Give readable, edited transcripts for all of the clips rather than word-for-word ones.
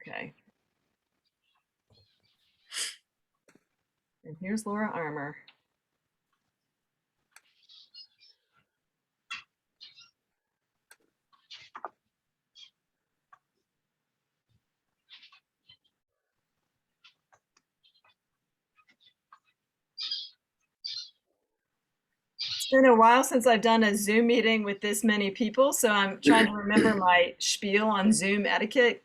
Okay. And here's Laura Armour. It's been a while since I've done a Zoom meeting with this many people, so I'm trying to remember my spiel on Zoom etiquette.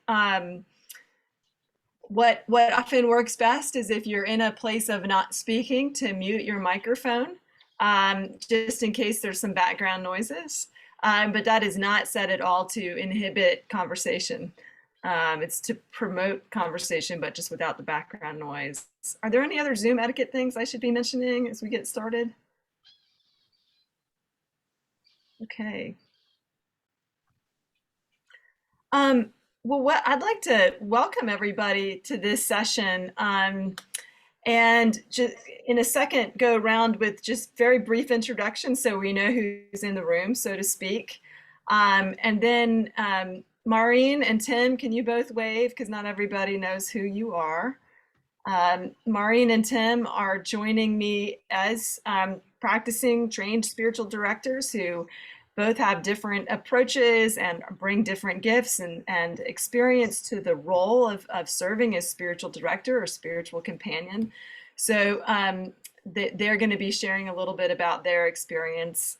What often works best is if you're in a place of not speaking to mute your microphone, just in case there's some background noises. But that is not said at all to inhibit conversation. It's to promote conversation, but just without the background noise. Are there any other Zoom etiquette things I should be mentioning as we get started? Okay. Well, I'd like to welcome everybody to this session, and just in a second go around with just very brief introductions so we know who's in the room, so to speak. And then Maureen and Tim, can you both wave, because not everybody knows who you are. Maureen and Tim are joining me as practicing trained spiritual directors who both have different approaches and bring different gifts and experience to the role of serving as spiritual director or spiritual companion. So they're going to be sharing a little bit about their experience,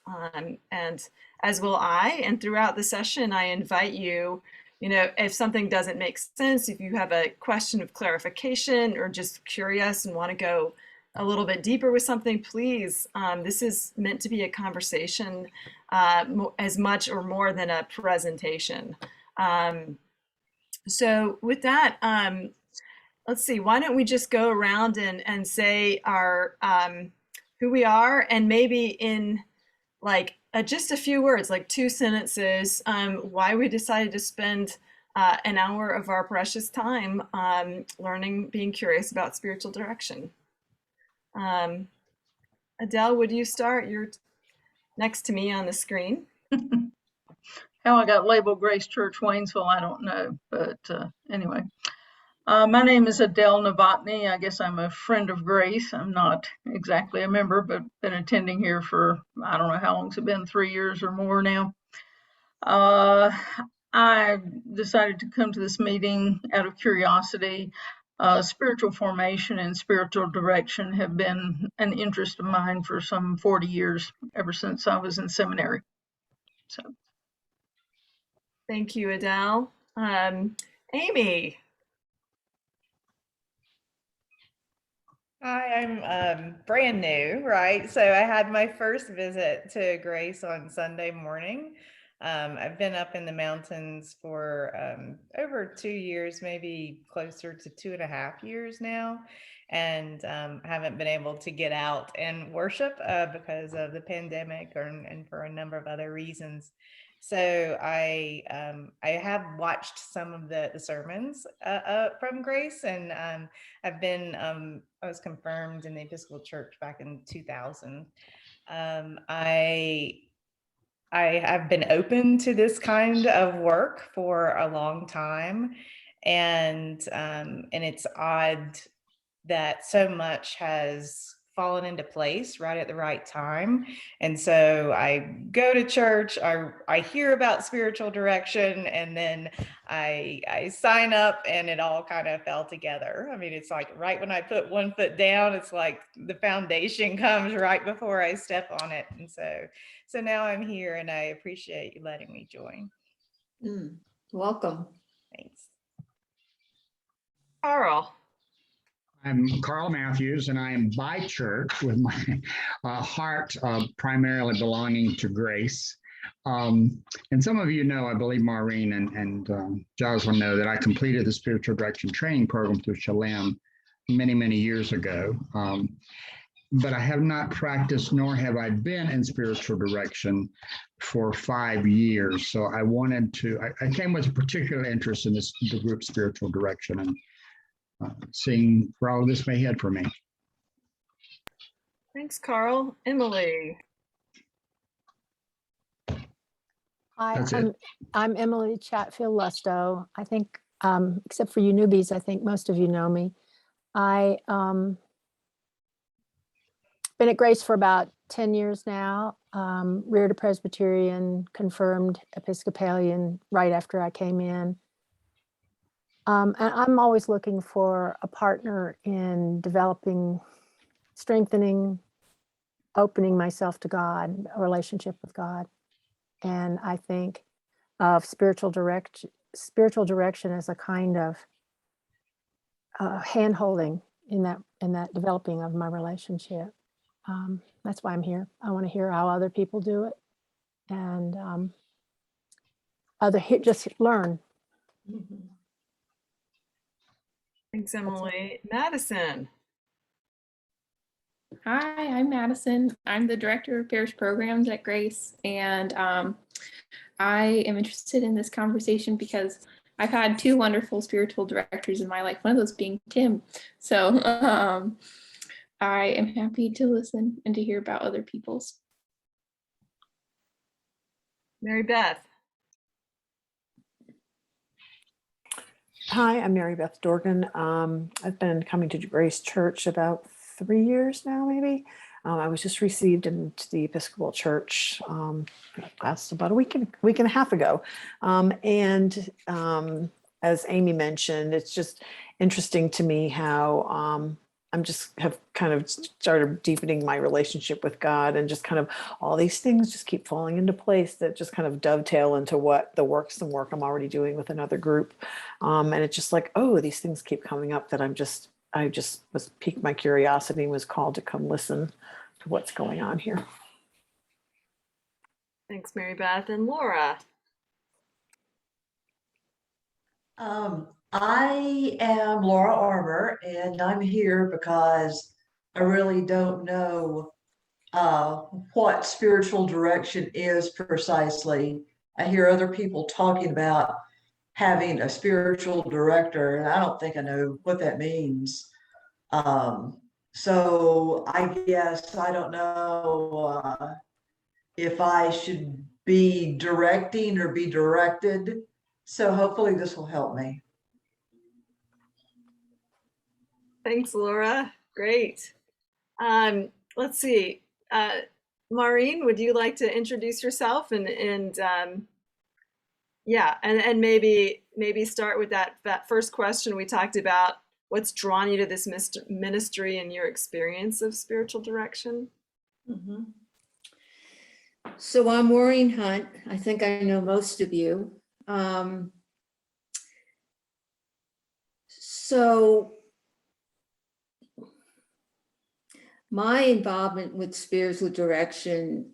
and as will I. And throughout the session, I invite you, if something doesn't make sense, if you have a question of clarification or just curious and want to go a little bit deeper with something, please. This is meant to be a conversation as much or more than a presentation. So with that, let's see, why don't we just go around and say our who we are, and maybe in like just a few words, like 2 sentences, why we decided to spend an hour of our precious time learning, being curious about spiritual direction. Adele, would you start? You're next to me on the screen. How I got labeled Grace Church Waynesville, I don't know, but anyway. My name is Adele Novotny. I guess I'm a friend of Grace. I'm not exactly a member, but been attending here for, I don't know how long it's been, 3 years or more now. I decided to come to this meeting out of curiosity. Spiritual formation and spiritual direction have been an interest of mine for some 40 years, ever since I was in seminary. So. Thank you, Adele. Amy. Hi, I'm brand new, right? So I had my first visit to Grace on Sunday morning. I've been up in the mountains for over 2 years, maybe closer to 2.5 years now, and haven't been able to get out and worship because of the pandemic and for a number of other reasons. So I have watched some of the sermons from Grace, and I was confirmed in the Episcopal Church back in 2000. I have been open to this kind of work for a long time, and it's odd that so much has fallen into place right at the right time. And so I go to church, I hear about spiritual direction, and then I sign up, and it all kind of fell together. I mean, it's like right when I put one foot down, it's like the foundation comes right before I step on it. And so now I'm here, and I appreciate you letting me join. Welcome. Thanks. Carl. I'm Carl Matthews, and I am by church with my heart primarily belonging to Grace. And some of you know, I believe Maureen and Jocelyn know that I completed the spiritual direction training program through Shalem many, many years ago. But I have not practiced, nor have I been in spiritual direction for 5 years. So I wanted to, I came with a particular interest in the group spiritual direction, and seeing where all this may head for me. Thanks, Carl. Emily. Hi, I'm Emily Chatfield Lustow. I think except for you newbies, I think most of you know me. I been at Grace for about 10 years now, reared a Presbyterian, confirmed Episcopalian right after I came in. And I'm always looking for a partner in developing, strengthening, opening myself to God, a relationship with God. And I think of spiritual direction as a kind of hand-holding in that developing of my relationship. That's why I'm here. I want to hear how other people do it, and just learn. Mhm. Thanks, Emily. Madison. Hi, I'm Madison. I'm the Director of Parish Programs at Grace, and I am interested in this conversation because I've had two wonderful spiritual directors in my life, one of those being Tim. So I am happy to listen and to hear about other people's. Mary Beth. Hi, I'm Mary Beth Dorgan. I've been coming to Grace Church about 3 years now, maybe. I was just received into the Episcopal Church. That's about a week and a half ago. As Amy mentioned, it's just interesting to me how I'm just have kind of started deepening my relationship with God, and just kind of all these things just keep falling into place that just kind of dovetail into what some work I'm already doing with another group. And it's just like, oh, these things keep coming up that I just was piqued my curiosity and was called to come listen to what's going on here. Thanks, Mary Beth. And Laura. I am Laura Armour, and I'm here because I really don't know what spiritual direction is precisely. I hear other people talking about having a spiritual director, and I don't think I know what that means. So I guess I don't know if I should be directing or be directed. So hopefully this will help me. Thanks, Laura. Great. Let's see. Maureen, would you like to introduce yourself and maybe start with that first question we talked about? What's drawn you to this ministry and your experience of spiritual direction? Mhm. So I'm Maureen Hunt. I think I know most of you. So my involvement with spiritual direction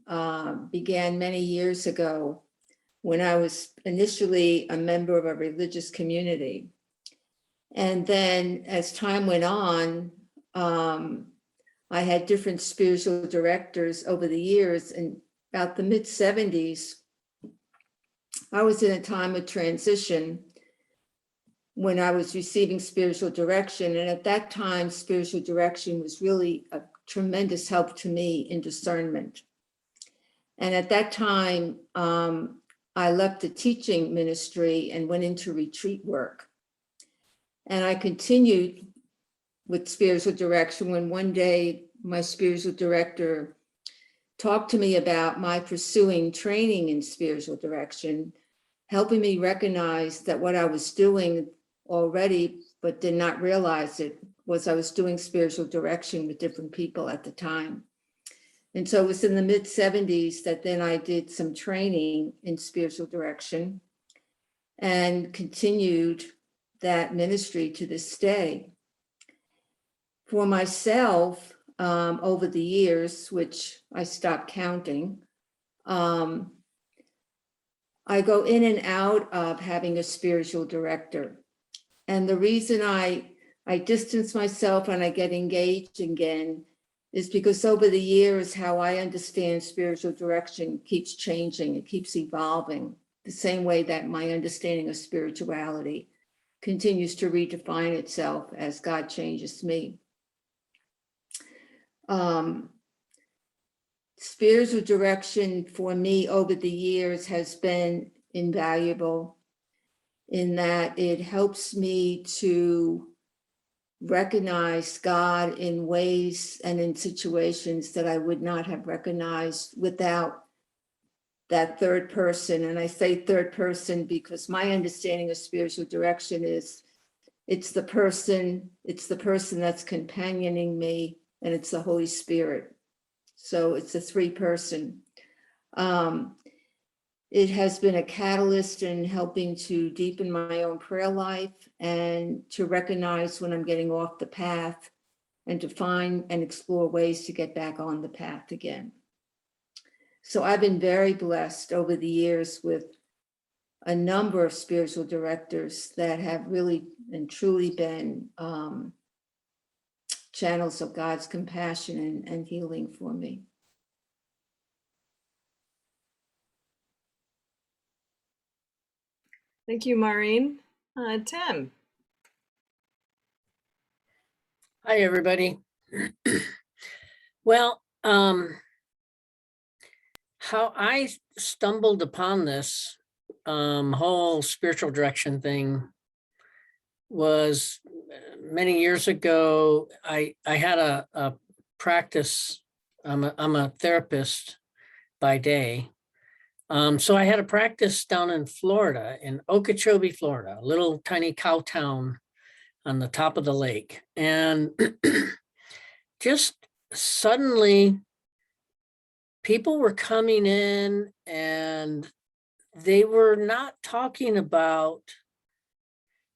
began many years ago when I was initially a member of a religious community. And then as time went on, I had different spiritual directors over the years. And about the mid-70s, I was in a time of transition when I was receiving spiritual direction. And at that time, spiritual direction was really a tremendous help to me in discernment. And at that time, I left the teaching ministry and went into retreat work. And I continued with spiritual direction when one day my spiritual director talked to me about my pursuing training in spiritual direction, helping me recognize that what I was doing already, but did not realize it, was I was doing spiritual direction with different people at the time. And so it was in the mid-70s that then I did some training in spiritual direction and continued that ministry to this day. For myself, over the years, which I stopped counting, I go in and out of having a spiritual director. And the reason I distance myself and I get engaged again is because over the years, how I understand spiritual direction keeps changing, it keeps evolving, the same way that my understanding of spirituality continues to redefine itself as God changes me. Spiritual direction for me over the years has been invaluable. in that it helps me to recognize God in ways and in situations that I would not have recognized without that third person. And I say third person because my understanding of spiritual direction is it's the person that's companioning me, and it's the Holy Spirit. So it's a three-person. It has been a catalyst in helping to deepen my own prayer life and to recognize when I'm getting off the path and to find and explore ways to get back on the path again. So I've been very blessed over the years with a number of spiritual directors that have really and truly been channels of God's compassion and healing for me. Thank you, Maureen. Tim. Hi, everybody. Well, how I stumbled upon this whole spiritual direction thing was many years ago. I had a practice. I'm a therapist by day. So I had a practice down in Florida, in Okeechobee, Florida, a little tiny cow town on the top of the lake. And just suddenly people were coming in and they were not talking about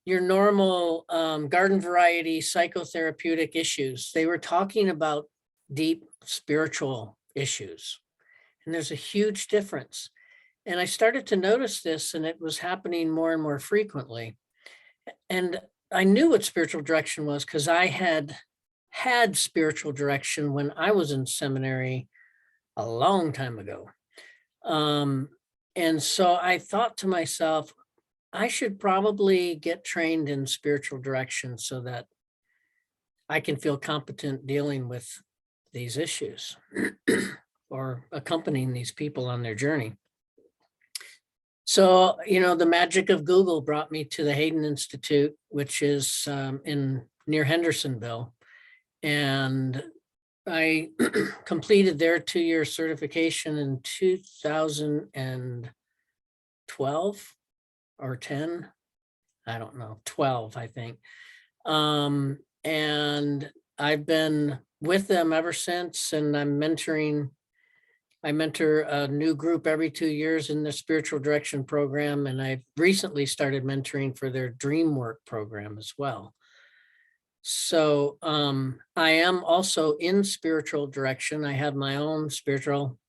your normal garden variety psychotherapeutic issues. They were talking about deep spiritual issues. And there's a huge difference. And I started to notice this, and it was happening more and more frequently. And I knew what spiritual direction was because I had spiritual direction when I was in seminary a long time ago. And so I thought to myself, I should probably get trained in spiritual direction so that I can feel competent dealing with these issues or accompanying these people on their journey. So, the magic of Google brought me to the Hayden Institute, which is near Hendersonville. And I completed their 2-year certification in 2012 or 10. I don't know, 12, I think. And I've been with them ever since, and I mentor a new group every 2 years in the spiritual direction program. And I've recently started mentoring for their dream work program as well. So I am also in spiritual direction. I have my own spiritual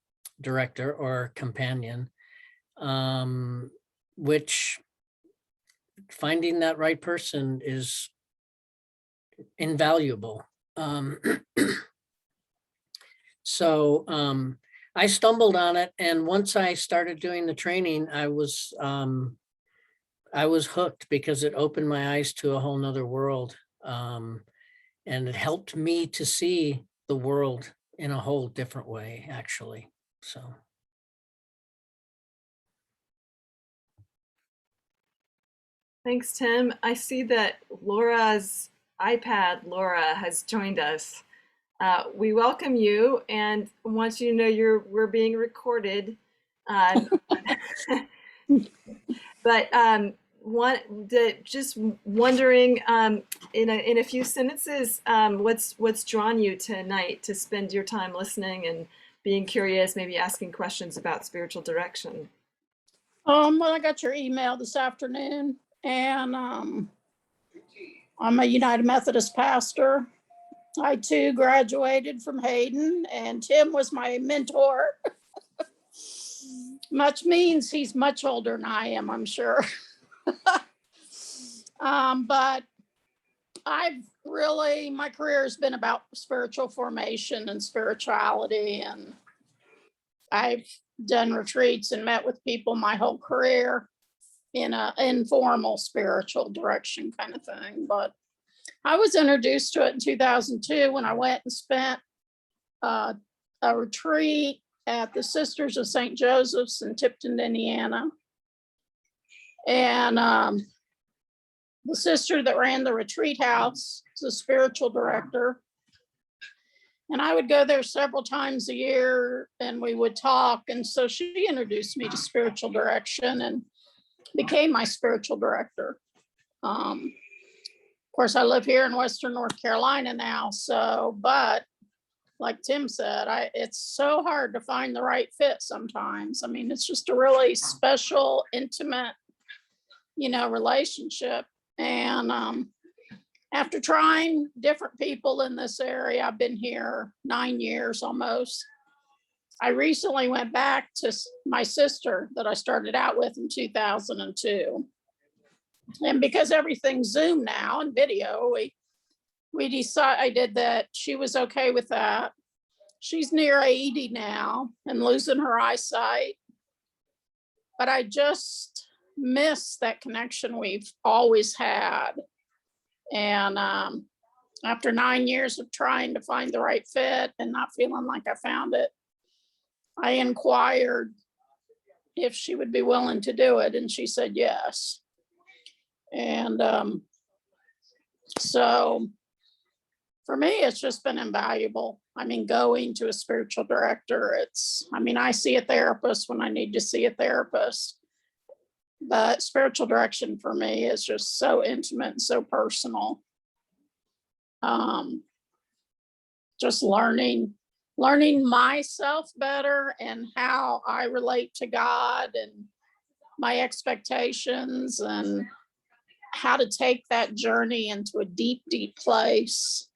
director or companion, which finding that right person is invaluable. So I stumbled on it, and once I started doing the training, I was hooked because it opened my eyes to a whole nother world. And it helped me to see the world in a whole different way, actually. So. Thanks, Tim. I see that Laura's iPad, Laura, has joined us. We welcome you and want you to know we're being recorded. But just wondering, in a few sentences, what's drawn you tonight to spend your time listening and being curious, maybe asking questions about spiritual direction? Well, I got your email this afternoon, and I'm a United Methodist pastor. I too graduated from Hayden, and Tim was my mentor. Much means he's much older than I am, I'm sure. But my career has been about spiritual formation and spirituality, and I've done retreats and met with people my whole career in an informal spiritual direction kind of thing. But I was introduced to it in 2002 when I went and spent a retreat at the Sisters of St. Joseph's in Tipton, Indiana. And the sister that ran the retreat house is a spiritual director. And I would go there several times a year and we would talk. And so she introduced me to spiritual direction and became my spiritual director. Of course, I live here in Western North Carolina now. So, but like Tim said, it's so hard to find the right fit sometimes. I mean, it's just a really special, intimate, relationship. And after trying different people in this area, I've been here 9 years almost. I recently went back to my sister that I started out with in 2002. And because everything's Zoom now and video, we decided that she was okay with that. She's near 80 now and losing her eyesight. But I just miss that connection we've always had. And after 9 years of trying to find the right fit and not feeling like I found it, I inquired if she would be willing to do it. And she said yes. And so for me, it's just been invaluable. I mean, going to a spiritual director, I see a therapist when I need to see a therapist. But spiritual direction for me is just so intimate and so personal. Just learning myself better and how I relate to God and my expectations and how to take that journey into a deep, deep place.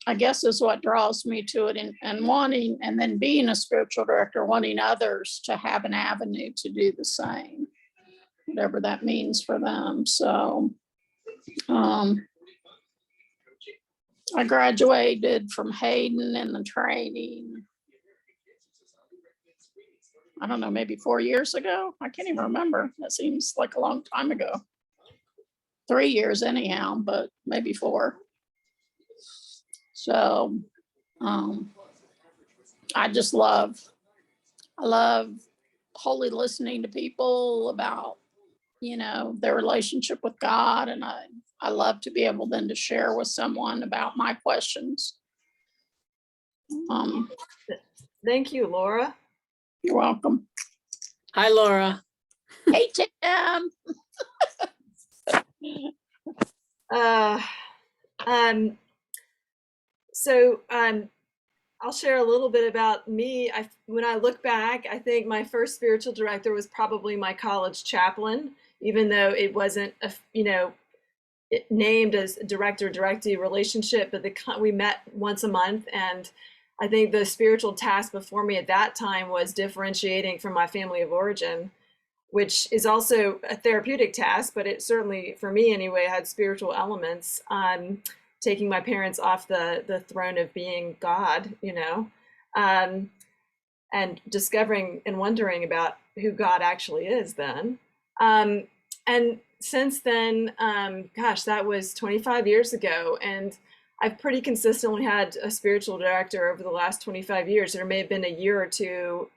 I guess is what draws me to it, and wanting, and then being a spiritual director, wanting others to have an avenue to do the same, whatever that means for them. So I graduated from Hayden in the training, I don't know, maybe 4 years ago. I can't even remember. That seems like a long time ago. 3 years anyhow, but maybe 4. So I love wholly listening to people about, their relationship with God. And I love to be able then to share with someone about my questions. Thank you, Laura. You're welcome. Hi, Laura. Hey, Tim. I'll share a little bit about me. When I look back, I think my first spiritual director was probably my college chaplain, even though it wasn't, named as director-directee relationship, but we met once a month. And I think the spiritual task before me at that time was differentiating from my family of origin, which is also a therapeutic task, but it certainly, for me anyway, had spiritual elements. Taking my parents off the throne of being God, and discovering and wondering about who God actually is then. And since then, that was 25 years ago. And I've pretty consistently had a spiritual director over the last 25 years. There may have been a year or two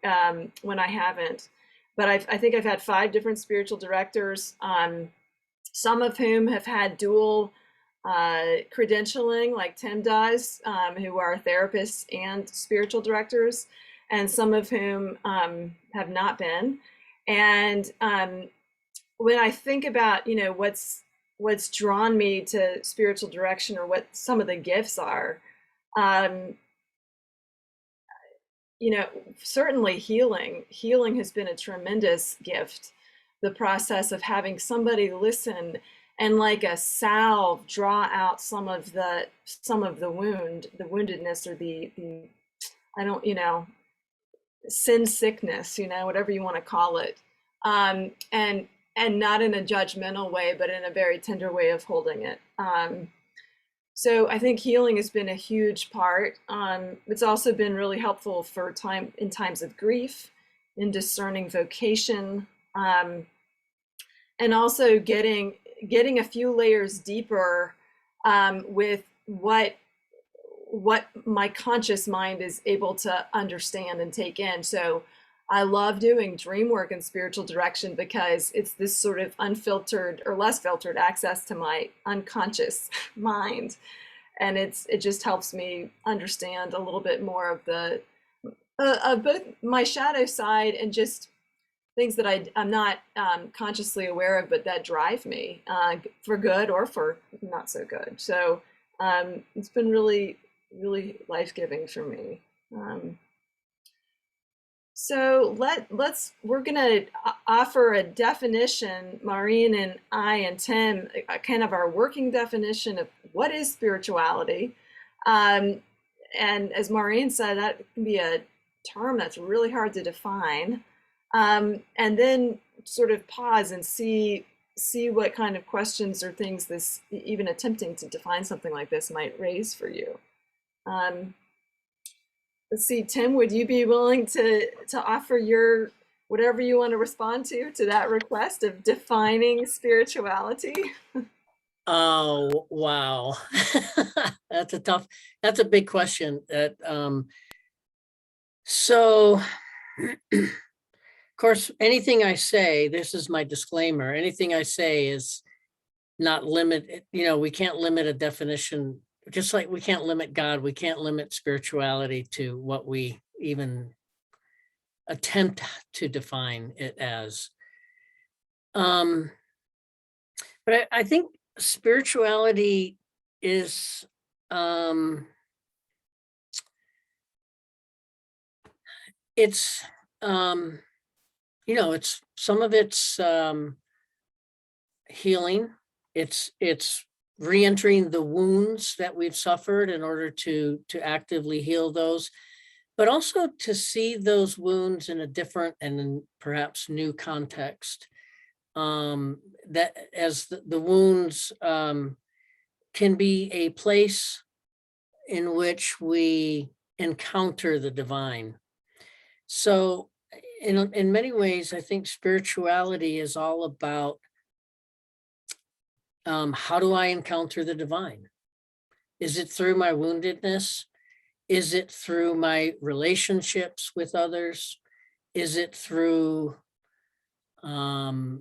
when I haven't. But I think I've had 5 different spiritual directors, some of whom have had dual credentialing, like Tim does, who are therapists and spiritual directors, and some of whom have not been. And when I think about, what's drawn me to spiritual direction, or what some of the gifts are, certainly healing has been a tremendous gift. The process of having somebody listen and like a salve draw out some of the woundedness, or the sin sickness, whatever you want to call it, and not in a judgmental way, but in a very tender way of holding it. So I think healing has been a huge part. It's also been really helpful in times of grief, in discerning vocation, and also getting a few layers deeper with what my conscious mind is able to understand and take in. So I love doing dream work and spiritual direction because it's this sort of unfiltered or less filtered access to my unconscious mind. And it just helps me understand a little bit more of the of both my shadow side and just things that I'm not consciously aware of, but that drive me for good or for not so good. So it's been really, really life-giving for me. So we're gonna offer a definition, Maureen and I and Tim, kind of our working definition of what is spirituality. And as Maureen said, that can be a term that's really hard to define. And then sort of pause and see what kind of questions or things this, even attempting to define something like this, might raise for you. Let's see, Tim, would you be willing to offer your whatever you want to respond to that request of defining spirituality? Oh, wow. That's a big question. So, of course, anything I say, this is my disclaimer, anything I say is not limit, we can't limit a definition, just like we can't limit God, we can't limit spirituality to what we even attempt to define it as. But I think spirituality is it's it's some of it's healing, it's re-entering the wounds that we've suffered in order to actively heal those, but also to see those wounds in a different and perhaps new context. That as the wounds can be a place in which we encounter the divine. So in many ways, I think spirituality is all about how do I encounter the divine? Is it through my woundedness? Is it through my relationships with others? Is it through my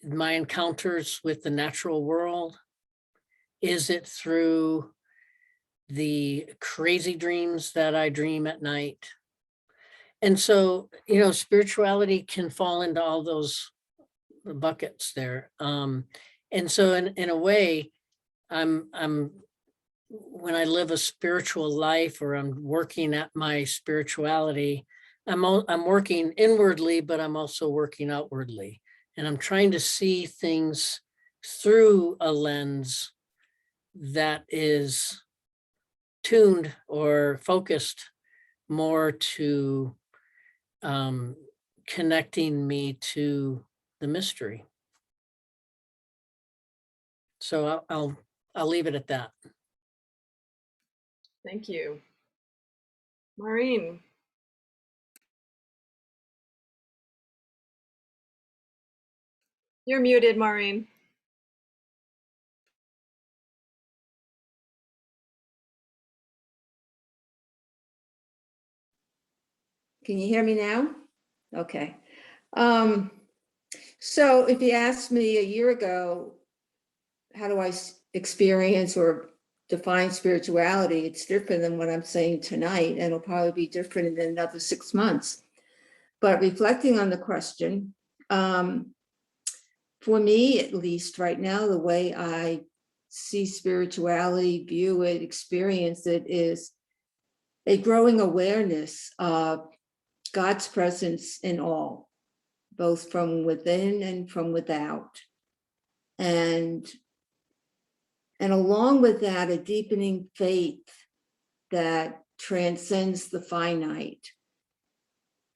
encounters with the natural world? Is it through the crazy dreams that I dream at night? And so, spirituality can fall into all those buckets there. And so in a way, I'm when I live a spiritual life or I'm working at my spirituality, I'm working inwardly, but I'm also working outwardly. And I'm trying to see things through a lens that is tuned or focused more to connecting me to the mystery. So I'll leave it at that. Thank you. Maureen. You're muted, Maureen. Can you hear me now? Okay. So if you asked me a year ago, how do I experience or define spirituality, it's different than what I'm saying tonight, and it'll probably be different in another 6 months. But reflecting on the question, for me, at least right now, the way I see spirituality, view it, experience it, is a growing awareness of God's presence in all, both from within and from without. And along with that, a deepening faith that transcends the finite.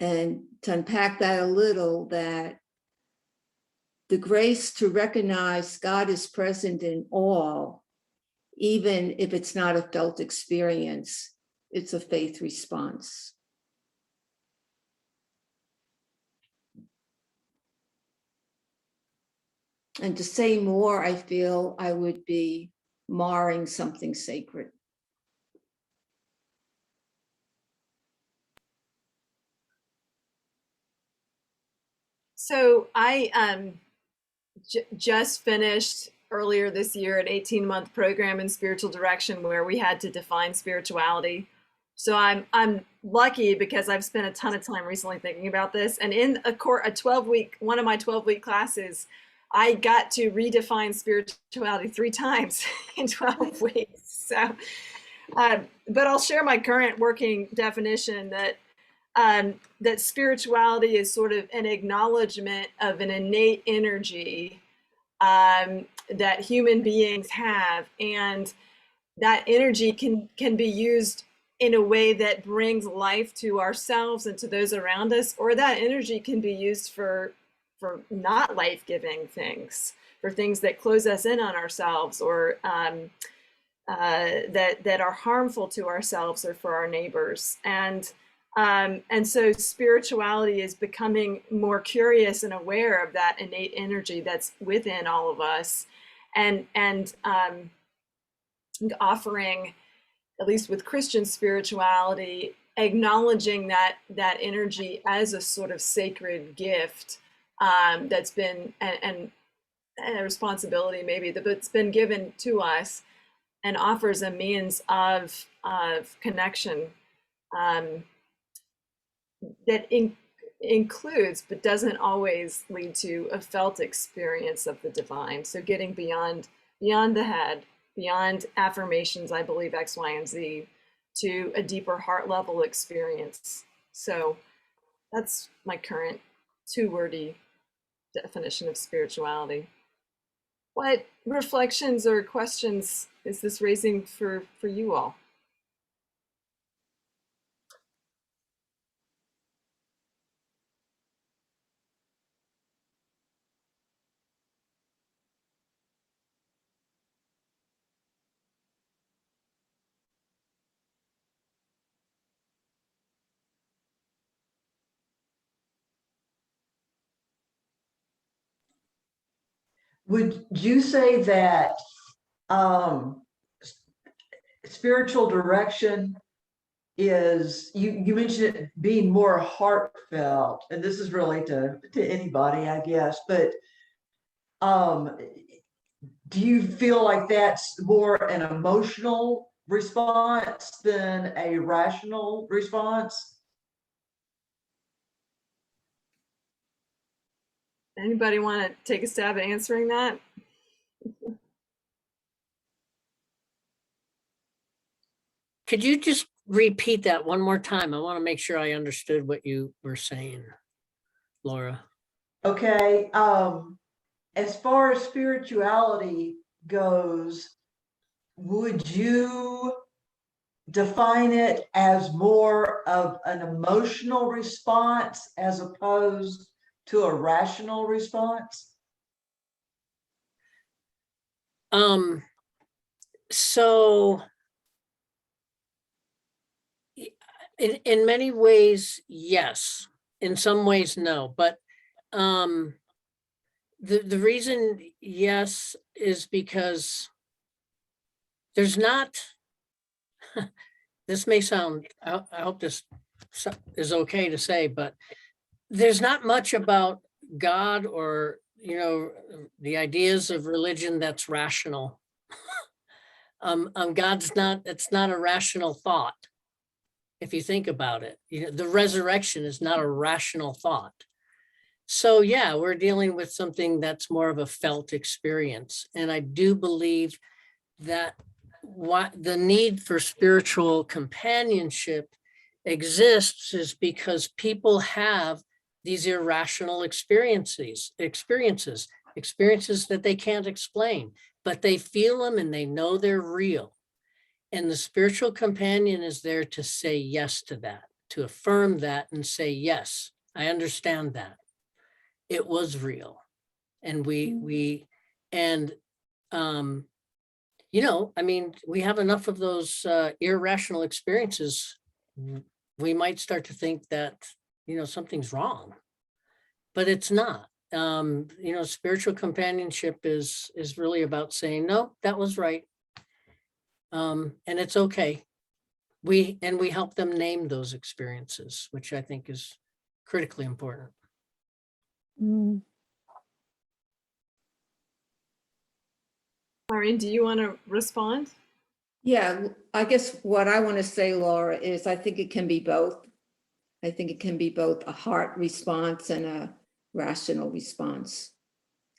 And to unpack that a little, that the grace to recognize God is present in all, even if it's not a felt experience, it's a faith response. And to say more, I feel I would be marring something sacred. So I just finished earlier this year an 18-month program in spiritual direction where we had to define spirituality. So I'm lucky because I've spent a ton of time recently thinking about this. And in a 12-week, one of my 12-week classes, I got to redefine spirituality 3 times in 12 weeks. So, but I'll share my current working definition that that spirituality is sort of an acknowledgement of an innate energy that human beings have, and that energy can be used in a way that brings life to ourselves and to those around us, or that energy can be used for not life-giving things, for things that close us in on ourselves, or that are harmful to ourselves or for our neighbors. And so spirituality is becoming more curious and aware of that innate energy that's within all of us, and offering, at least with Christian spirituality, acknowledging that energy as a sort of sacred gift that's been, and a responsibility maybe, that's been given to us, and offers a means of connection that includes, but doesn't always lead to, a felt experience of the divine. So getting beyond the head, beyond affirmations, I believe X, Y, and Z, to a deeper heart level experience. So that's my current 2-wordy definition of spirituality. What reflections or questions is this raising for you all? Would you say that spiritual direction is, you mentioned it being more heartfelt, and this is really to anybody, I guess, but do you feel like that's more an emotional response than a rational response? Anybody want to take a stab at answering that? Could you just repeat that one more time? I want to make sure I understood what you were saying, Laura. Okay, as far as spirituality goes, would you define it as more of an emotional response as opposed to a rational response? So in many ways, yes. In some ways, no. But the reason yes is because there's not, this may sound, I hope this is okay to say, but there's not much about God or, the ideas of religion that's rational. God's not, it's not a rational thought. If you think about it, the resurrection is not a rational thought. So yeah, we're dealing with something that's more of a felt experience. And I do believe that what the need for spiritual companionship exists is because people have these irrational experiences that they can't explain, but they feel them and they know they're real. And the spiritual companion is there to say yes to that, to affirm that and say, yes, I understand that. It was real. And we have enough of those irrational experiences. We might start to think that, something's wrong, but it's not. Spiritual companionship is really about saying, no, that was right. And it's okay. We help them name those experiences, which I think is critically important. Mm. Maureen, do you want to respond? Yeah, I guess what I want to say, Laura, is I think it can be both. I think it can be both a heart response and a rational response.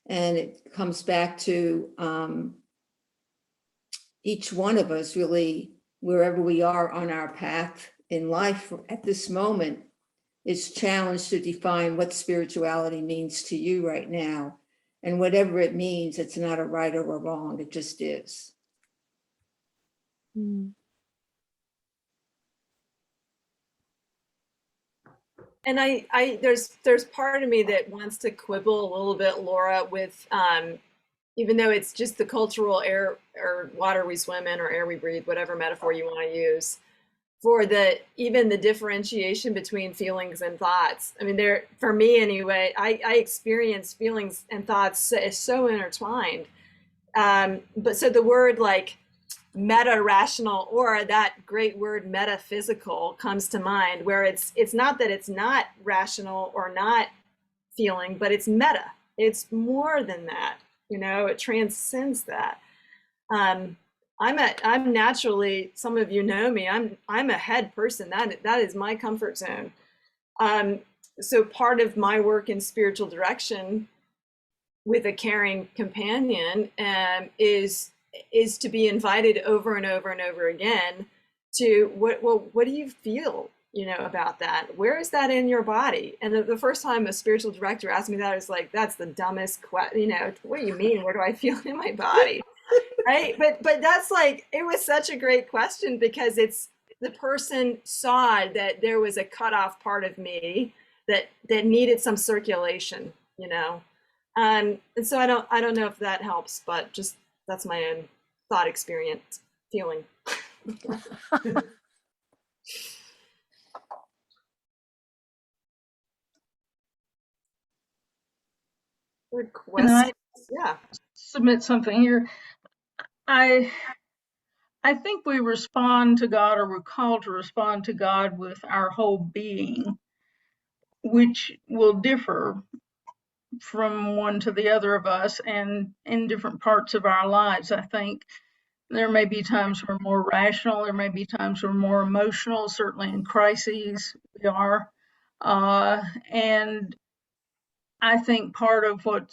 And it comes back to each one of us really, wherever we are on our path in life at this moment, is challenged to define what spirituality means to you right now. And whatever it means, it's not a right or a wrong, it just is. Mm. And there's part of me that wants to quibble a little bit, Laura, with even though it's just the cultural air or water we swim in or air we breathe, whatever metaphor you want to use, for even the differentiation between feelings and thoughts. I mean, for me anyway, I experience feelings and thoughts as so intertwined. But so the word like meta rational, or that great word metaphysical, comes to mind, where it's not that it's not rational or not feeling, but it's meta. It's more than that. It transcends that. I'm naturally, some of you know me, I'm a head person. That is my comfort zone. So part of my work in spiritual direction with a caring companion is to be invited over and over and over again to what do you feel about that? Where is that in your body? And the first time a spiritual director asked me that, I was like, that's the dumbest question. What do you mean, where do I feel in my body? Right, but that's like, it was such a great question, because it's the person saw that there was a cutoff part of me that needed some circulation, and so I don't know if that helps, but just that's my own thought experience feeling. Good Can I question. Yeah. submit something here? I think we respond to God, or we're called to respond to God with our whole being, which will differ from one to the other of us and in different parts of our lives. I think there may be times we're more rational, there may be times we're more emotional. Certainly in crises we are. And I think part of what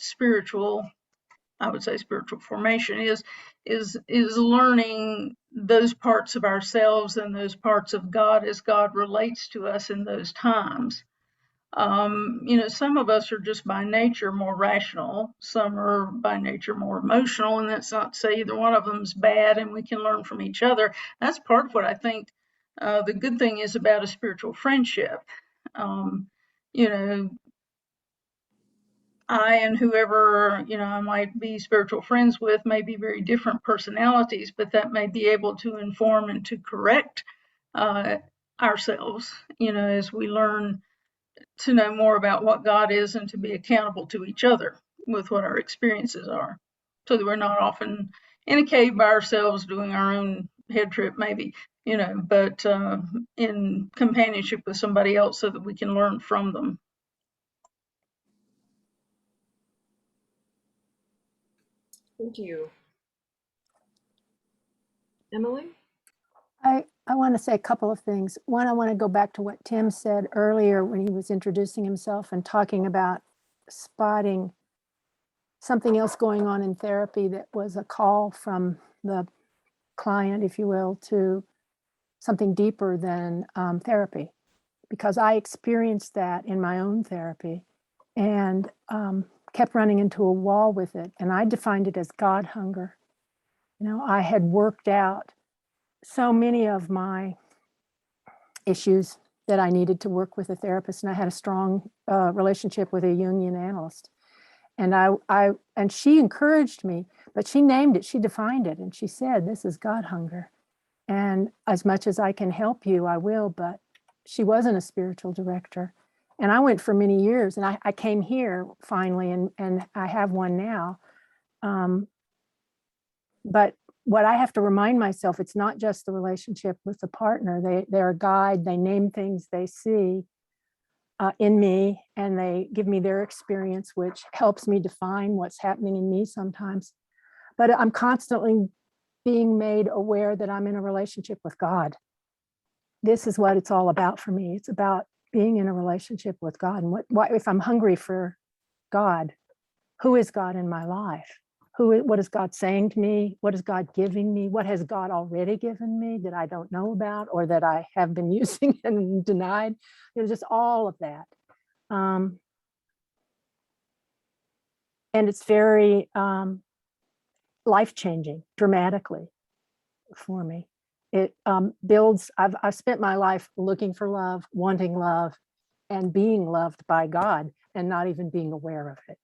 I would say spiritual formation is learning those parts of ourselves and those parts of God as God relates to us in those times. Some of us are just by nature more rational, some are by nature more emotional, and that's not to say either one of them's bad, and we can learn from each other. That's part of what I think the good thing is about a spiritual friendship. I and whoever I might be spiritual friends with may be very different personalities, but that may be able to inform and to correct ourselves, as we learn to know more about what God is and to be accountable to each other with what our experiences are, so that we're not often in a cave by ourselves doing our own head trip, maybe, but in companionship with somebody else so that we can learn from them. Thank you. Emily? I want to say a couple of things. One, I want to go back to what Tim said earlier when he was introducing himself and talking about spotting something else going on in therapy that was a call from the client, if you will, to something deeper than therapy. Because I experienced that in my own therapy and kept running into a wall with it. And I defined it as God hunger. I had worked out so many of my issues that I needed to work with a therapist, and I had a strong relationship with a Jungian analyst. And and she encouraged me, but she named it, she defined it, and she said, "This is God hunger. And as much as I can help you, I will." But she wasn't a spiritual director. And I went for many years, and I came here finally, and I have one now. But what I have to remind myself, it's not just the relationship with the partner. They're a guide, they name things they see. in me, and they give me their experience, which helps me define what's happening in me sometimes. But I'm constantly being made aware that I'm in a relationship with God. This is what it's all about for me. It's about being in a relationship with God. And what if I'm hungry for God? Who is God in my life? What is God saying to me? What is God giving me? What has God already given me that I don't know about, or that I have been using and denied? Just all of that. And it's very life-changing, dramatically for me. It builds, I've spent my life looking for love, wanting love, and being loved by God, and not even being aware of it.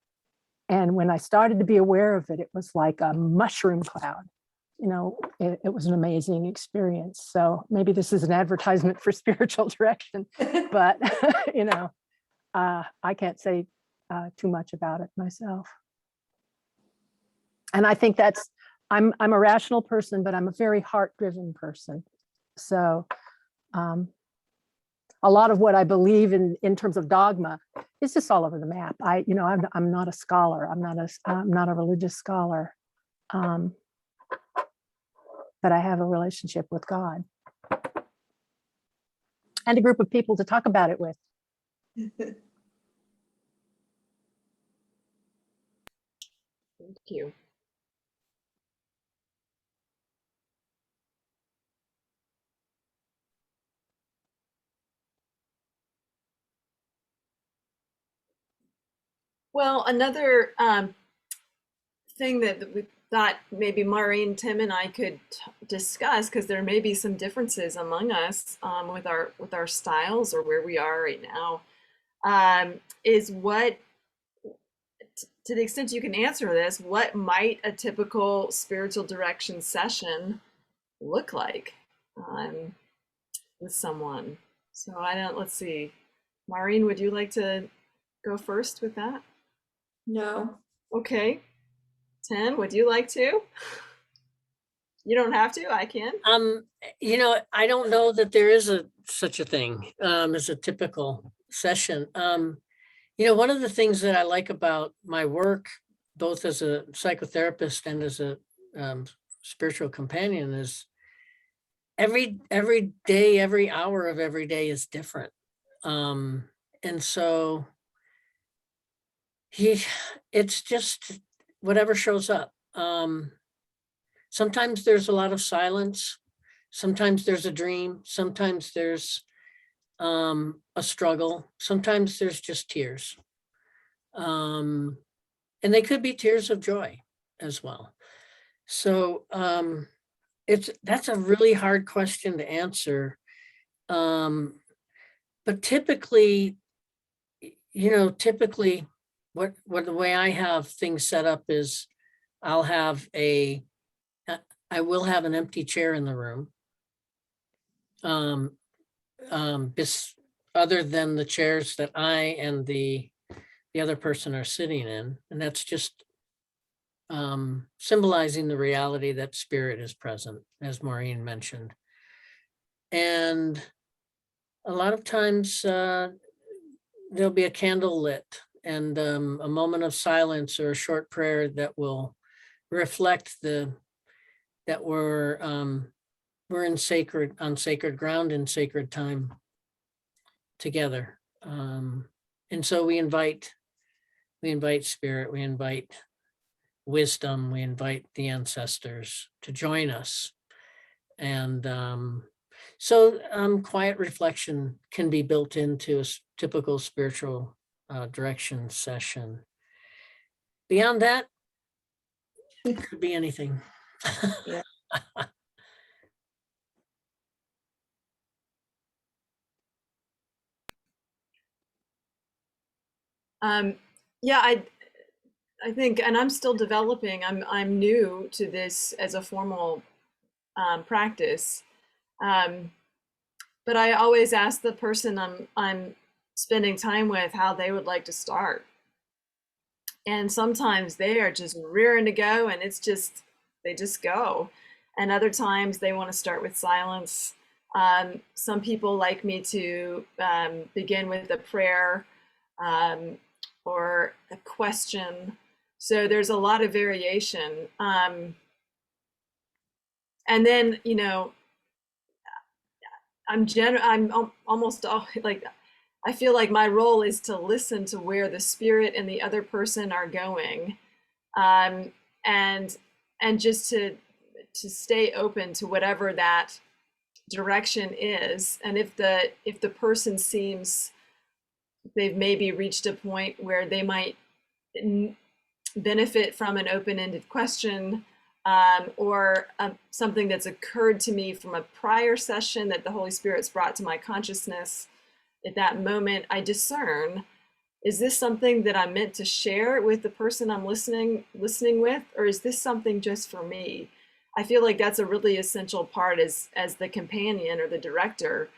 And when I started to be aware of it, it was like a mushroom cloud. It was an amazing experience. So maybe this is an advertisement for spiritual direction, but I can't say too much about it myself. And I think I'm a rational person, but I'm a very heart-driven person. So a lot of what I believe in terms of dogma is just all over the map. I'm not a scholar. I'm not a religious scholar, but I have a relationship with God and a group of people to talk about it with. Thank you. Well, another thing that we thought maybe Maureen, Tim, and I could discuss, because there may be some differences among us with our styles or where we are right now, is what, to the extent you can answer this, what might a typical spiritual direction session look like with someone? So let's see. Maureen, would you like to go first with that? No. Okay. Tim, would you like to? You don't have to, I can. I don't know that there is such a thing as a typical session. One of the things that I like about my work, both as a psychotherapist and as a spiritual companion, is every day, every hour of every day is different. And so it's just whatever shows up. Sometimes there's a lot of silence. Sometimes there's a dream. Sometimes there's a struggle. Sometimes there's just tears. And they could be tears of joy as well. So that's a really hard question to answer. But typically, what the way I have things set up is I will have an empty chair in the room. Other than the chairs that I and the other person are sitting in. And that's just symbolizing the reality that spirit is present, as Maureen mentioned. And a lot of times there'll be a candle lit and a moment of silence or a short prayer that will reflect that we're on sacred ground in sacred time together. And so we invite spirit, we invite wisdom, we invite the ancestors to join us. And so quiet reflection can be built into a typical spiritual direction session. Beyond that, it could be anything. Yeah. Yeah, I think, and I'm still developing. I'm new to this as a formal practice, but I always ask the person I'm spending time with how they would like to start. And sometimes they are just rearing to go, and they just go. And other times they want to start with silence. Some people like me to begin with a prayer or a question. So there's a lot of variation. And then, you know, I'm almost all, like, I feel like my role is to listen to where the spirit and the other person are going, and just to stay open to whatever that direction is. And if the person seems they've maybe reached a point where they might benefit from an open-ended question, or something that's occurred to me from a prior session that the Holy Spirit's brought to my consciousness at that moment, I discern, is this something that I'm meant to share with the person I'm listening with, or is this something just for me? I feel like that's a really essential part as the companion or the director,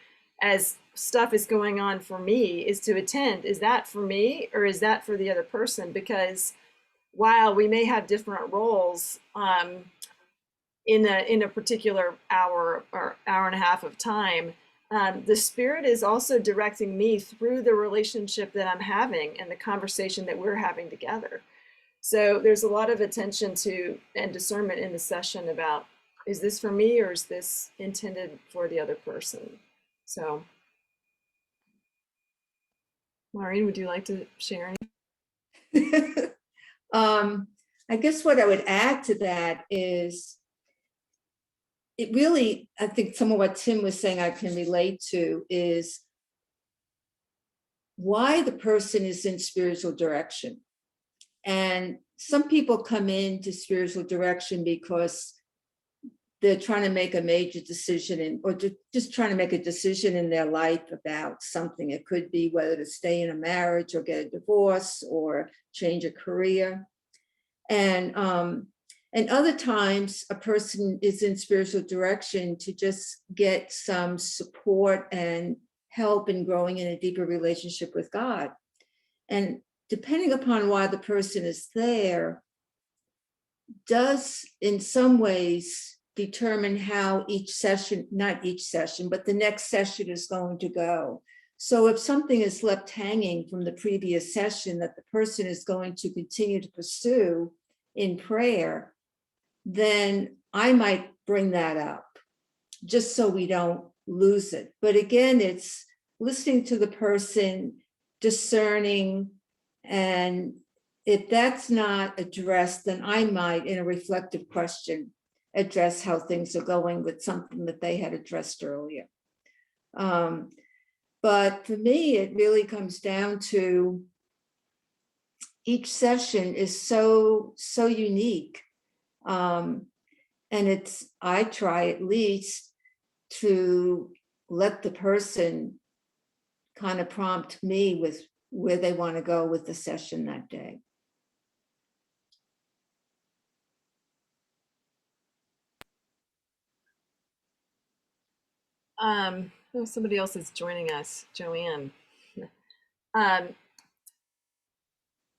as stuff is going on for me, is to attend. Is that for me or is that for the other person? Because while we may have different roles in a particular hour or hour and a half of time, the Spirit is also directing me through the relationship that I'm having and the conversation that we're having together. So there's a lot of attention to and discernment in the session about, is this for me or is this intended for the other person? So, Maureen, would you like to share anything? I guess what I would add to that is, it really, I think some of what Tim was saying I can relate to, is why the person is in spiritual direction. And some people come into spiritual direction because they're trying to make a major decision or just trying to make a decision in their life about something. It could be whether to stay in a marriage or get a divorce or change a career. And other times a person is in spiritual direction to just get some support and help in growing in a deeper relationship with God. And depending upon why the person is there, does in some ways determine how each session, not each session, but the next session is going to go. So if something is left hanging from the previous session that the person is going to continue to pursue in prayer, then I might bring that up just so we don't lose it. But again, it's listening to the person, discerning, and if that's not addressed, then I might, in a reflective question, address how things are going with something that they had addressed earlier. But for me, it really comes down to each session is so unique. And I try at least to let the person kind of prompt me with where they want to go with the session that day. Oh, somebody else is joining us, Joanne.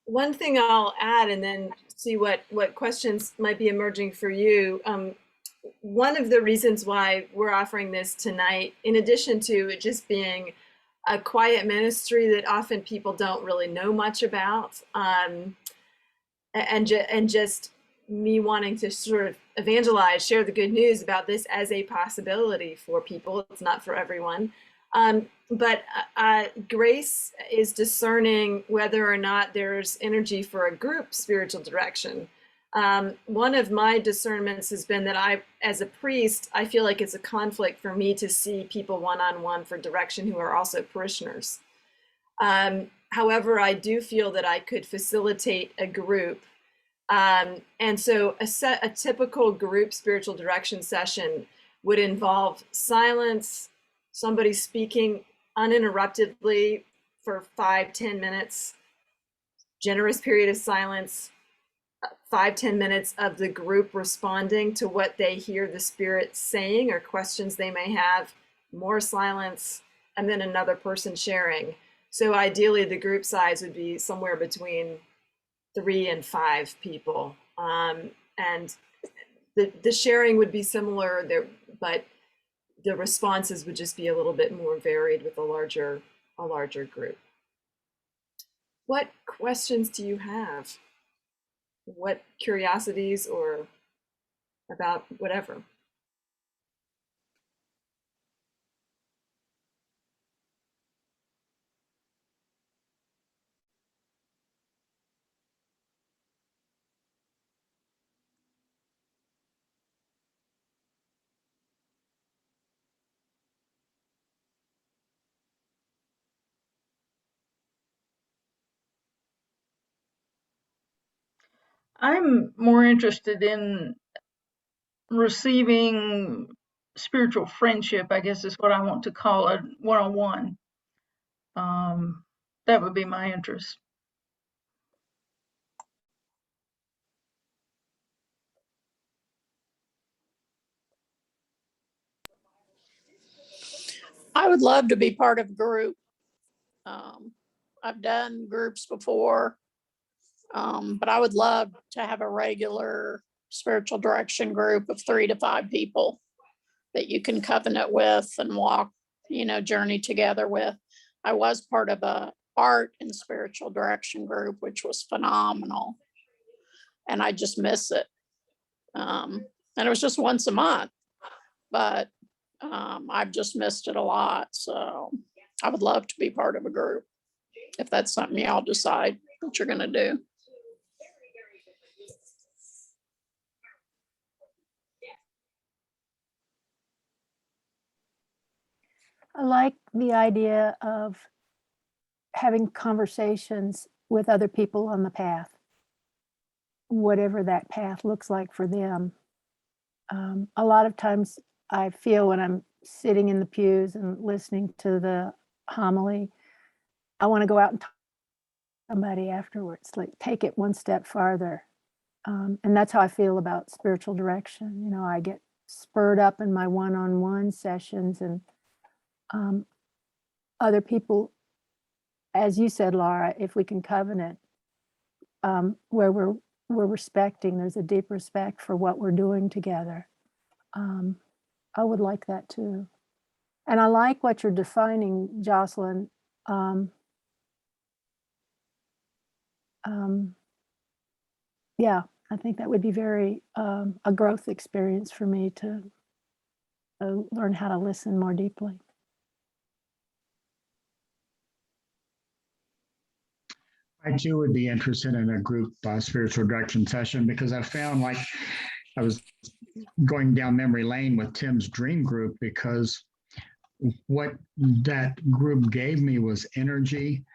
One thing I'll add and then see what questions might be emerging for you. One of the reasons why we're offering this tonight, in addition to it just being a quiet ministry that often people don't really know much about, and just me wanting to sort of evangelize, share the good news about this as a possibility for people. It's not for everyone. But Grace is discerning whether or not there's energy for a group spiritual direction. One of my discernments has been that as a priest, I feel like it's a conflict for me to see people one-on-one for direction who are also parishioners. However, I do feel that I could facilitate a group. And so a typical group spiritual direction session would involve silence, somebody speaking uninterruptedly for 5-10 minutes, generous period of silence, 5-10 minutes of the group responding to what they hear the Spirit saying or questions they may have, more silence, and then another person sharing. So ideally the group size would be somewhere between 3 and 5 people. And the sharing would be similar there, but the responses would just be a little bit more varied with a larger group. What questions do you have? What curiosities or about whatever? I'm more interested in receiving spiritual friendship, I guess is what I want to call it, one-on-one. That would be my interest. I would love to be part of a group. I've done groups before, but I would love to have a regular spiritual direction group of 3 to 5 people that you can covenant with and walk, journey together with. I was part of a art and spiritual direction group, which was phenomenal. And I just miss it. And it was just once a month, but I've just missed it a lot. So I would love to be part of a group if that's something y'all decide that you're going to do. I like the idea of having conversations with other people on the path, whatever that path looks like for them. A lot of times I feel when I'm sitting in the pews and listening to the homily, I want to go out and talk to somebody afterwards, like take it one step farther. And that's how I feel about spiritual direction. I get spurred up in my one-on-one sessions, and other people, as you said, Laura, if we can covenant, where we're respecting, there's a deep respect for what we're doing together. I would like that too. And I like what you're defining, Jocelyn. Yeah, I think that would be very a growth experience for me to learn how to listen more deeply. I too would be interested in a group spiritual direction session, because I found, like, I was going down memory lane with Tim's dream group, because what that group gave me was energy,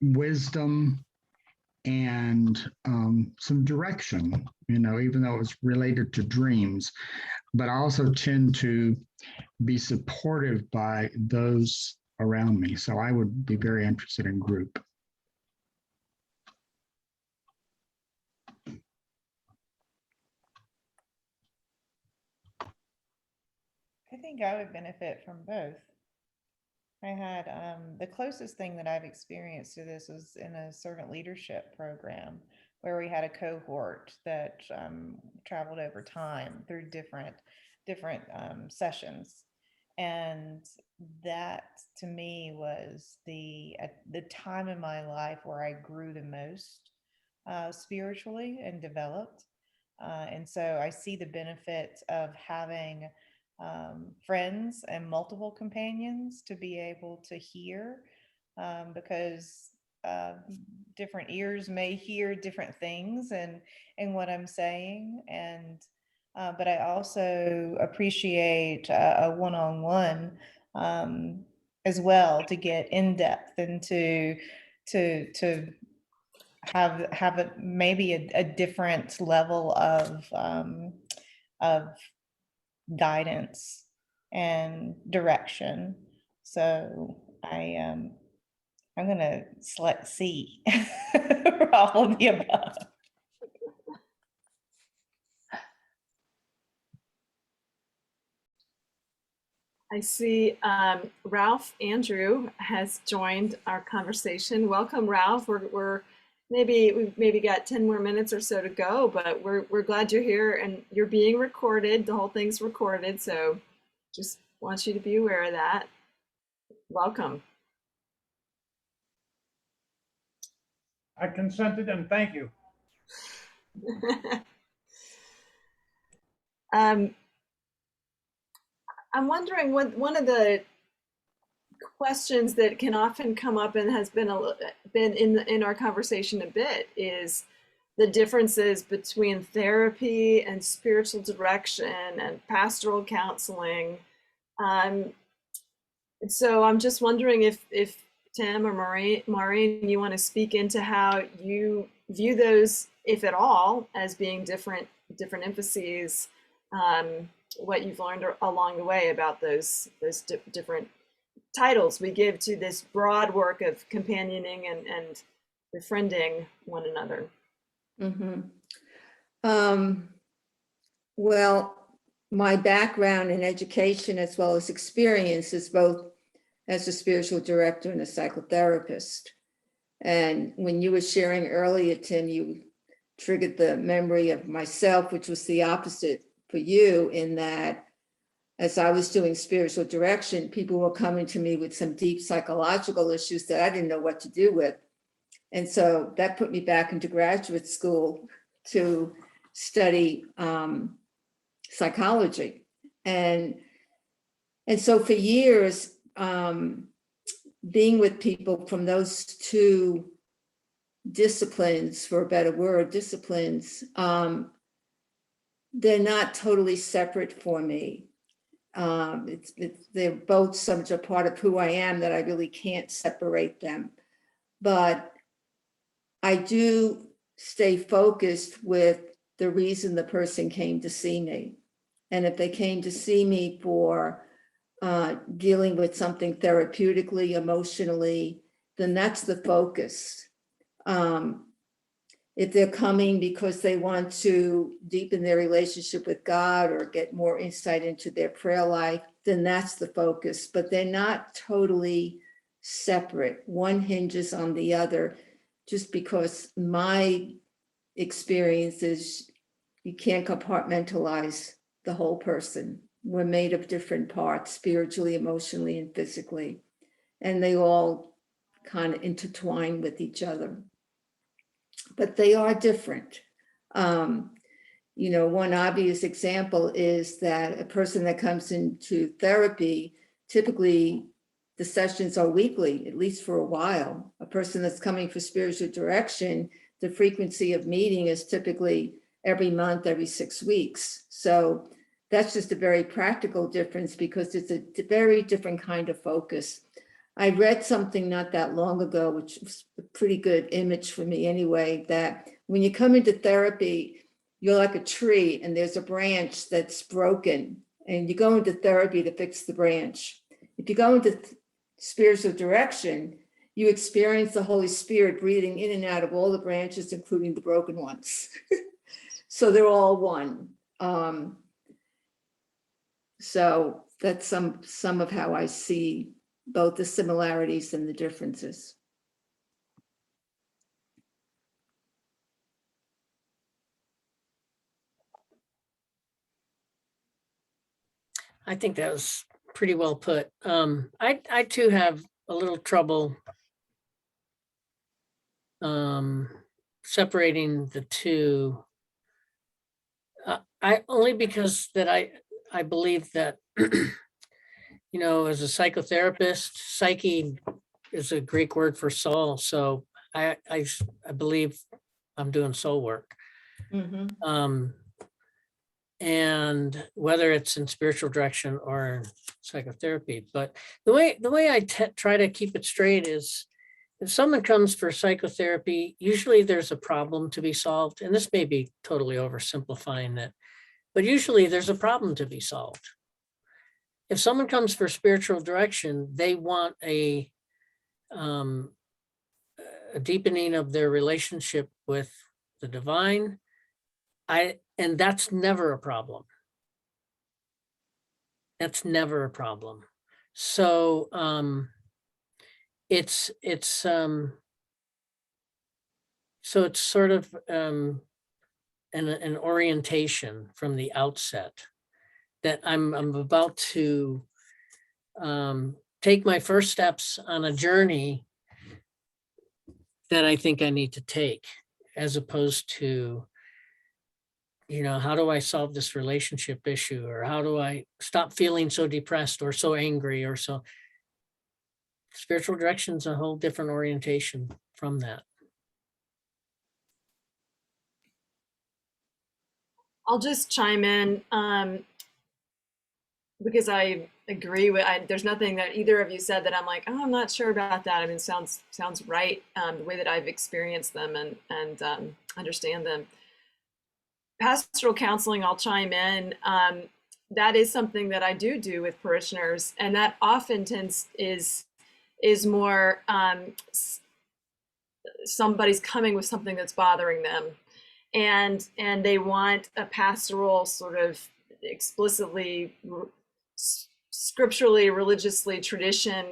wisdom, and some direction, even though it was related to dreams. But I also tend to be supported by those around me. So I would be very interested in group. I think I would benefit from both. I had the closest thing that I've experienced to this was in a servant leadership program where we had a cohort that traveled over time through different sessions, and that to me was the time in my life where I grew the most spiritually and developed, and so I see the benefits of having friends and multiple companions to be able to hear, because different ears may hear different things in what I'm saying, and but I also appreciate a one-on-one as well, to get in depth and to have a maybe a different level of guidance and direction. So I'm gonna select C for all of the above. I see Ralph Andrew has joined our conversation. Welcome, Ralph. We're we've maybe got 10 more minutes or so to go, but we're glad you're here, and you're being recorded. The whole thing's recorded, so just want you to be aware of that. Welcome. I consented and thank you. I'm wondering, one of the questions that can often come up and has been in our conversation a bit is the differences between therapy and spiritual direction and pastoral counseling. So I'm just wondering if Tim or Maureen, you want to speak into how you view those, if at all, as being different emphases, what you've learned along the way about those different titles we give to this broad work of companioning and befriending one another. Well, my background in education as well as experience is both as a spiritual director and a psychotherapist. And when you were sharing earlier, Tim, you triggered the memory of myself, which was the opposite for you, in that as I was doing spiritual direction, people were coming to me with some deep psychological issues that I didn't know what to do with. And so that put me back into graduate school to study psychology. And so for years, being with people from those two disciplines, for a better word, disciplines, they're not totally separate for me. They're both such a part of who I am that I really can't separate them. But I do stay focused with the reason the person came to see me. And if they came to see me for dealing with something therapeutically, emotionally, then that's the focus. If they're coming because they want to deepen their relationship with God or get more insight into their prayer life, then that's the focus. But they're not totally separate. One hinges on the other, just because my experience is you can't compartmentalize the whole person. We're made of different parts, spiritually, emotionally, and physically, and they all kind of intertwine with each other. But they are different. One obvious example is that a person that comes into therapy, typically the sessions are weekly, at least for a while. A person that's coming for spiritual direction, the frequency of meeting is typically every month, every 6 weeks. So that's just a very practical difference because it's a very different kind of focus. I read something not that long ago, which was a pretty good image for me anyway, that when you come into therapy, you're like a tree and there's a branch that's broken and you go into therapy to fix the branch. If you go into spiritual direction, you experience the Holy Spirit breathing in and out of all the branches, including the broken ones. So they're all one. So that's some of how I see both the similarities and the differences. I think that was pretty well put. I too have a little trouble separating the two. I only because that I believe that as a psychotherapist, psyche is a Greek word for soul. So I believe I'm doing soul work. And whether it's in spiritual direction or in psychotherapy, but the way I try to keep it straight is if someone comes for psychotherapy, usually there's a problem to be solved. And this may be totally oversimplifying it, but usually there's a problem to be solved. If someone comes for spiritual direction, they want a deepening of their relationship with the divine. And that's never a problem. That's never a problem. So it's So it's sort of an orientation from the outset that I'm about to take my first steps on a journey that I think I need to take, as opposed to, how do I solve this relationship issue, or how do I stop feeling so depressed or so angry or so. Spiritual direction is a whole different orientation from that. I'll just chime in because I agree with. There's nothing that either of you said that I'm like, oh, I'm not sure about that. I mean, sounds right, the way that I've experienced them and understand them. Pastoral counseling, I'll chime in. That is something that I do with parishioners, and that often is more somebody's coming with something that's bothering them, and they want a pastoral sort of explicitly scripturally, religiously, tradition,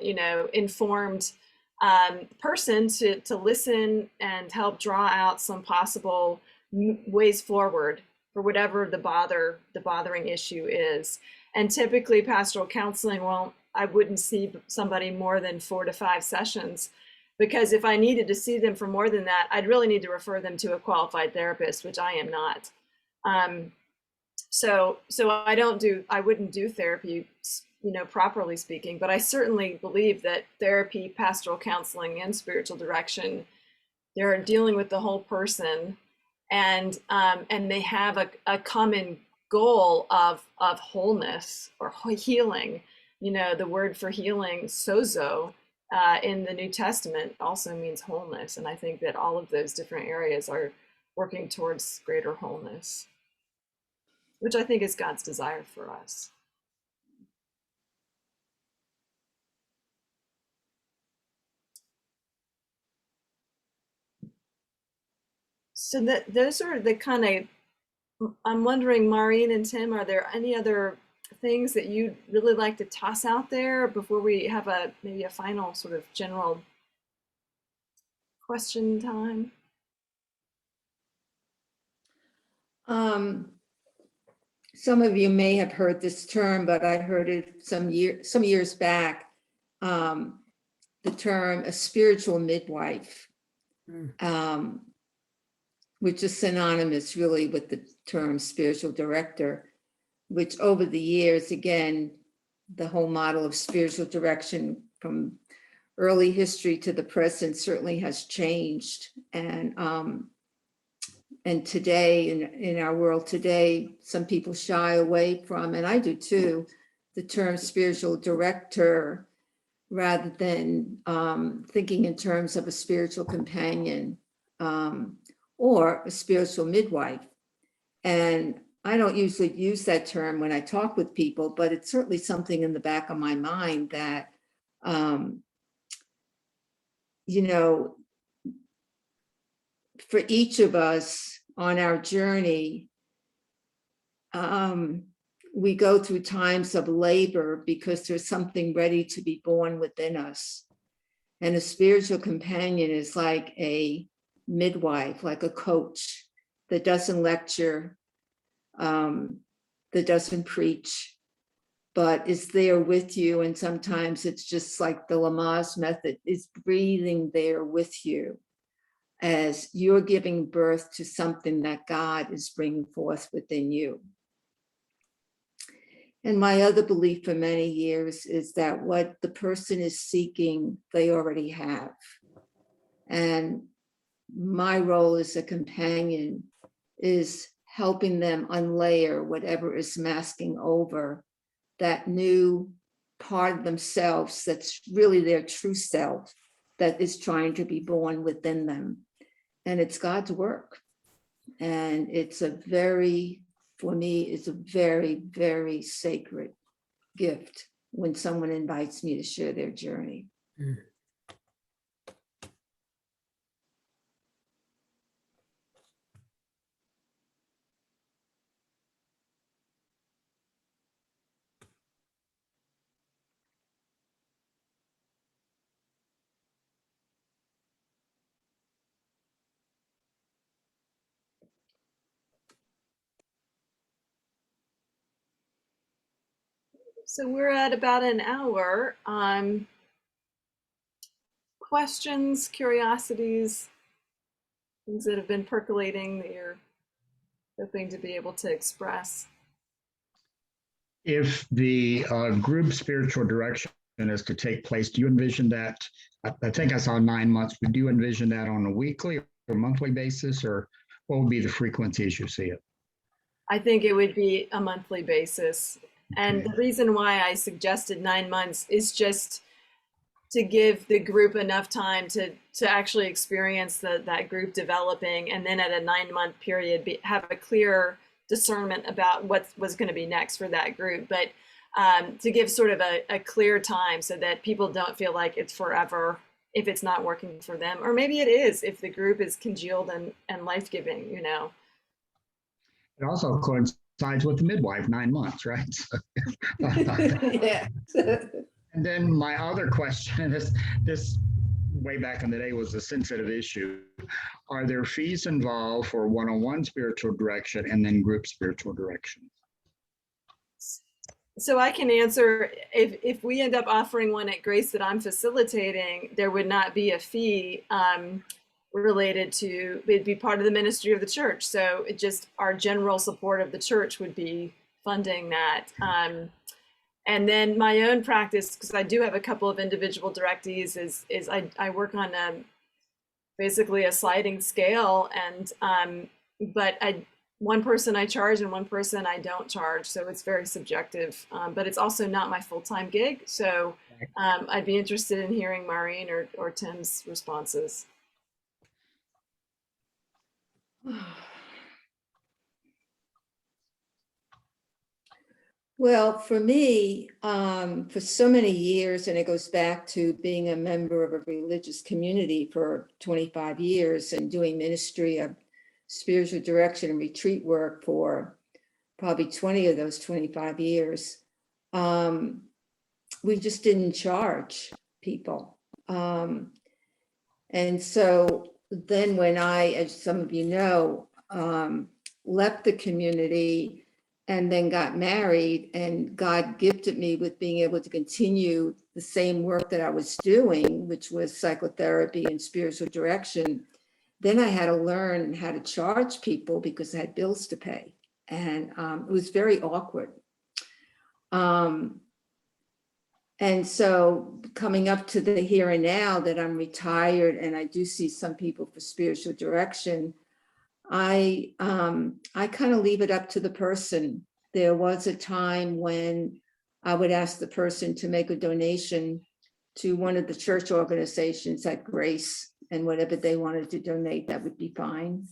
informed person to listen and help draw out some possible ways forward for whatever the bothering issue is. And typically pastoral counseling, well, I wouldn't see somebody more than 4 to 5 sessions, because if I needed to see them for more than that, I'd really need to refer them to a qualified therapist, which I am not. So I wouldn't do therapy, properly speaking, but I certainly believe that therapy, pastoral counseling, and spiritual direction, they're dealing with the whole person, and they have a common goal of wholeness or healing. The word for healing, sozo, in the New Testament also means wholeness, and I think that all of those different areas are working towards greater wholeness, which I think is God's desire for us. So those are the kind of, I'm wondering, Maureen and Tim, are there any other things that you'd really like to toss out there before we have maybe a final sort of general question time? Some of you may have heard this term, but I heard it some years back. The term a spiritual midwife, which is synonymous really with the term spiritual director, which over the years, again, the whole model of spiritual direction from early history to the present certainly has changed. And today, in our world today, some people shy away from, and I do too, the term spiritual director, rather than thinking in terms of a spiritual companion or a spiritual midwife. And I don't usually use that term when I talk with people, but it's certainly something in the back of my mind that, for each of us on our journey, we go through times of labor because there's something ready to be born within us. And a spiritual companion is like a midwife, like a coach that doesn't lecture, that doesn't preach, but is there with you. And sometimes it's just like the Lamaze method, is breathing there with you as you're giving birth to something that God is bringing forth within you. And my other belief for many years is that what the person is seeking, they already have. And my role as a companion is helping them unlayer whatever is masking over that new part of themselves that's really their true self that is trying to be born within them. And it's God's work. And it's for me, it's a very, very sacred gift when someone invites me to share their journey. So we're at about an hour. Questions, curiosities, things that have been percolating that you're hoping to be able to express. If the group spiritual direction is to take place, do you envision that? I think I saw 9 months, but do you envision that on a weekly or monthly basis, or what would be the frequency as you see it? I think it would be a monthly basis. And the reason why I suggested 9 months is just to give the group enough time to actually experience that group developing, and then at a 9-month period have a clear discernment about what was going to be next for that group. But to give sort of a clear time so that people don't feel like it's forever if it's not working for them, or maybe it is if the group is congealed and life-giving, you know. It also coincides with the midwife, 9 months, right? Yeah. And then my other question is, this way back in the day was a sensitive issue. Are there fees involved for one-on-one spiritual direction and then group spiritual direction? So I can answer, if we end up offering one at Grace that I'm facilitating, there would not be a fee related to, it'd be part of the ministry of the church. So it just, our general support of the church would be funding that. And then my own practice, because I do have a couple of individual directees, is I work on basically a sliding scale, and but one person I charge and one person I don't charge, so it's very subjective. But it's also not my full-time gig, so I'd be interested in hearing Maureen or Tim's responses. Well, for me, for so many years, and it goes back to being a member of a religious community for 25 years and doing ministry of spiritual direction and retreat work for probably 20 of those 25 years, we just didn't charge people. And so then when I, as some of you know, left the community and then got married, and God gifted me with being able to continue the same work that I was doing, which was psychotherapy and spiritual direction, then I had to learn how to charge people because I had bills to pay. And it was very awkward. And so coming up to the here and now that I'm retired and I do see some people for spiritual direction, I kind of leave it up to the person. There was a time when I would ask the person to make a donation to one of the church organizations at Grace, and whatever they wanted to donate, that would be fine.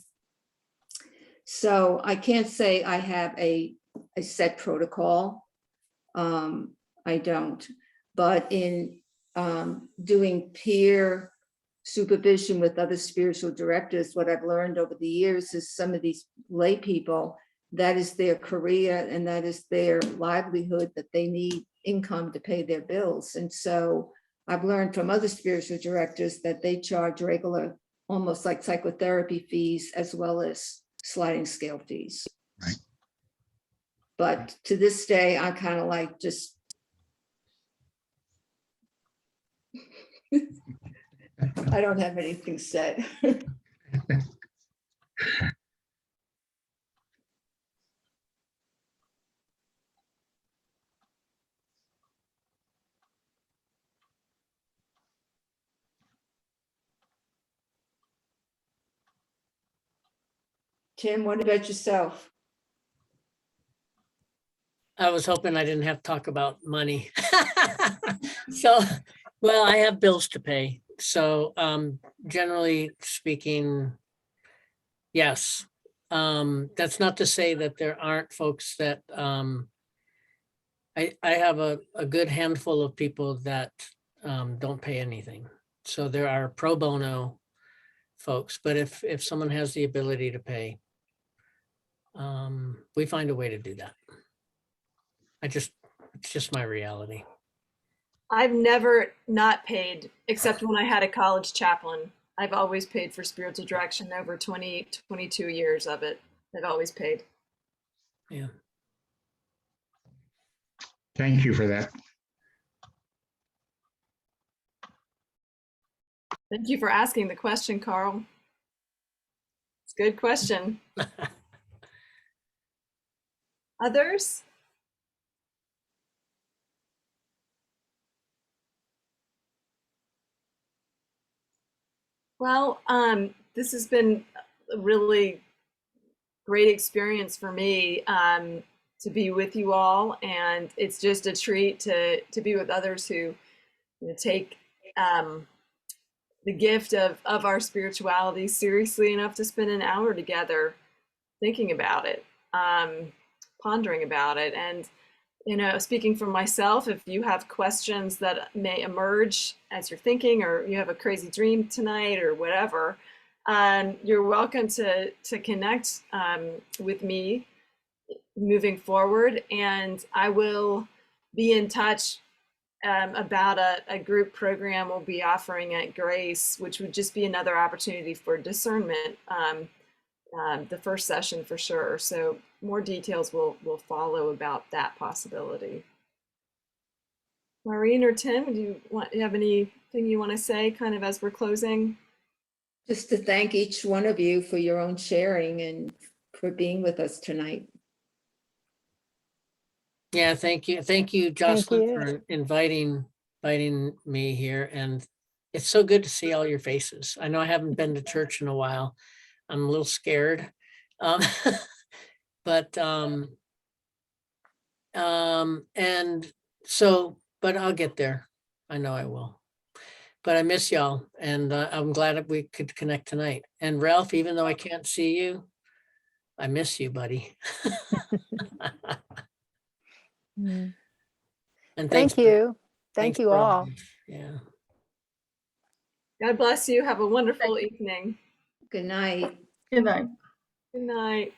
So I can't say I have a set protocol. I don't. But in doing peer supervision with other spiritual directors, what I've learned over the years is some of these lay people, that is their career and that is their livelihood, that they need income to pay their bills. And so I've learned from other spiritual directors that they charge regular, almost like psychotherapy fees, as well as sliding scale fees. Right. But to this day, I kind of like just I don't have anything said. Tim, what about yourself? I was hoping I didn't have to talk about money. So, well, I have bills to pay. So generally speaking, yes. That's not to say that there aren't folks that I have a good handful of people that don't pay anything. So there are pro bono folks, but if someone has the ability to pay, we find a way to do that. It's just my reality. I've never not paid, except when I had a college chaplain. I've always paid for spiritual direction over 22 years of it. I've always paid. Yeah. Thank you for that. Thank you for asking the question, Carl. It's a good question. Others? Well, this has been a really great experience for me to be with you all, and it's just a treat to be with others who take the gift of our spirituality seriously enough to spend an hour together thinking about it, pondering about it. And speaking for myself, if you have questions that may emerge as you're thinking, or you have a crazy dream tonight or whatever, you're welcome to connect with me moving forward. And I will be in touch about a group program we'll be offering at Grace, which would just be another opportunity for discernment, the first session for sure. So more details will follow about that possibility. Maureen or Tim, do you have anything you want to say kind of as we're closing? Just to thank each one of you for your own sharing and for being with us tonight. Yeah, thank you. Thank you, Jocelyn, you. for inviting me here. And it's so good to see all your faces. I know I haven't been to church in a while. I'm a little scared. But I'll get there. I know I will. But I miss y'all, and I'm glad that we could connect tonight. And Ralph, even though I can't see you, I miss you, buddy. Mm. And Thank you. thanks Thank you for all. Yeah. God bless you. Have a wonderful evening. Good night. Good night. Good night.